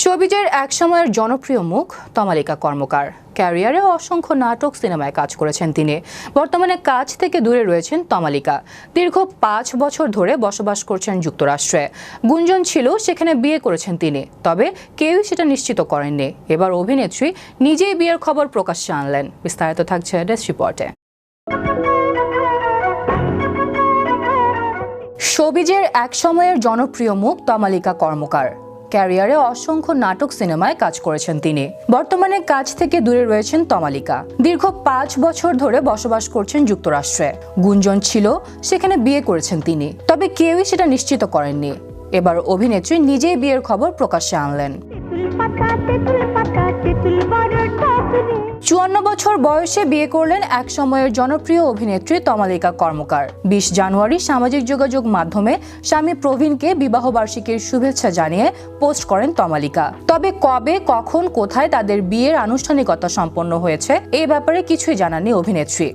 শোবিজের একসময়ের জনপ্রিয় মুখ তমালিকা কর্মকার। ক্যারিয়ারে অসংখ্য নাটক, সিনেমায় কাজ করেছেন তিনি। বর্তমানে কাজ থেকে দূরে রয়েছেন তমালিকা। দীর্ঘ 5 বছর ধরে বসবাস করছেন যুক্তরাষ্ট্রে। গুঞ্জন ছিল সেখানে বিয়ে করেছেন তিনি, তবে কেউই সেটা নিশ্চিত করেননি। এবার অভিনেত্রী নিজেই বিয়ের খবর প্রকাশ্যে আনলেন। বিস্তারিত থাকছে ডেস্ক রিপোর্টে। শোবিজের একসময়ের জনপ্রিয় মুখ তমালিকা কর্মকার। ক্যারিয়ারে অসংখ্য নাটক, সিনেমায় কাজ করেছেন তিনি। বর্তমানে কাজ থেকে দূরে রয়েছেন তমালিকা। দীর্ঘ 5 বছর ধরে বসবাস করছেন যুক্তরাষ্ট্রে। গুঞ্জন ছিল সেখানে বিয়ে করেছেন তিনি, তবে কেউই সেটা নিশ্চিত করেননি। এবার অভিনেত্রী নিজেই বিয়ের খবর প্রকাশ্যে আনলেন। 54 বছর বয়সে বিয়ে করলেন এক সময়ের জনপ্রিয় অভিনেত্রী তমালিকা কর্মকার। 20 জানুয়ারি সামাজিক যোগাযোগ মাধ্যমে স্বামী প্রবীণকে বিবাহবার্ষিকীর শুভেচ্ছা জানিয়ে পোস্ট করেন তমালিকা। তবে কবে, কখন, কোথায় তাদের বিয়ের আনুষ্ঠানিকতা সম্পন্ন হয়েছে এই ব্যাপারে কিছুই জানাননি অভিনেত্রী।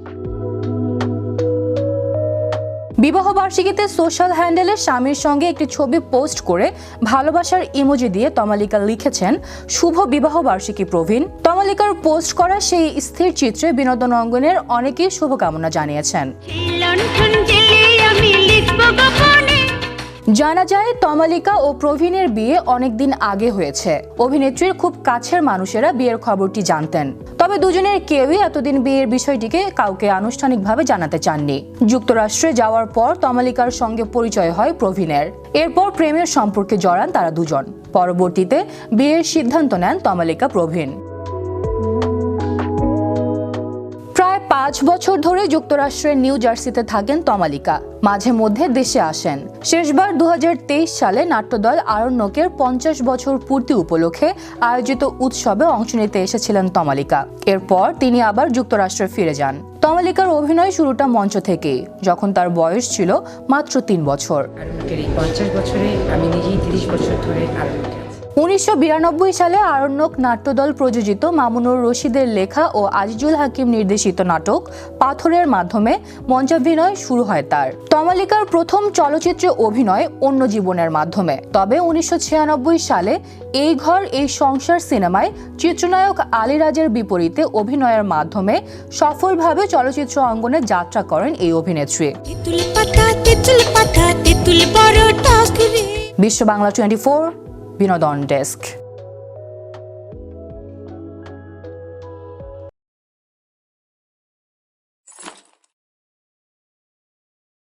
বিবাহবার্ষিকীতে সোশ্যাল হ্যান্ডেলে স্বামীর সঙ্গে একটি ছবি পোস্ট করে ভালোবাসার ইমোজি দিয়ে তমালিকা লিখেছেন, শুভ বিবাহবার্ষিকী প্রবীণ। তমালিকার পোস্ট করা সেই স্থির চিত্রে বিনোদন অঙ্গনের অনেকেই শুভকামনা জানিয়েছেন। জানা যায়, তমালিকা ও প্রবীণের বিয়ে অনেকদিন আগে হয়েছে। অভিনেত্রীর খুব কাছের মানুষেরা বিয়ের খবরটি জানতেন, তবে দুজনের কেউই এতদিন বিয়ের বিষয়টিকে কাউকে আনুষ্ঠানিকভাবে জানাতে চাননি। যুক্তরাষ্ট্রে যাওয়ার পর তমালিকার সঙ্গে পরিচয় হয় প্রবীণের। এরপর প্রেমের সম্পর্কে জড়ান তারা দুজন। পরবর্তীতে বিয়ের সিদ্ধান্ত নেন তমালিকা প্রবীণ। 5 বছর ধরে যুক্তরাষ্ট্রের নিউ জার্সিতে থাকেন তমালিকা। মাঝে মধ্যে দেশে আসেন। শেষবার 2023 সালে নাট্যদল আরণ্যকের 50 বছর পূর্তি উপলক্ষে আয়োজিত উৎসবে অংশ নিতে এসেছিলেন তমালিকা। এরপর তিনি আবার যুক্তরাষ্ট্রে ফিরে যান। তমালিকার অভিনয় শুরুটা মঞ্চ থেকেই, যখন তার বয়স ছিল মাত্র 3 বছর। 1992 সালে আরণ্যক নাট্যদল প্রযোজিত মামুনুর রশিদের লেখা ও আজিজুল হাকিম নির্দেশিত নাটক পাথরের মাধ্যমে মঞ্চাভিনয় শুরু হয় তার। তমালিকার প্রথম চলচ্চিত্রে অভিনয় অন্য জীবনের মাধ্যমে। তবে 1996 সালে এই ঘর এই সংসার সিনেমায় চিত্রনায়ক আলী রাজের বিপরীতে অভিনয়ের মাধ্যমে সফলভাবে চলচ্চিত্র অঙ্গনে যাত্রা করেন এই অভিনেত্রী। বিশ্ব বাংলা 24 বিনোদন ডেস্ক।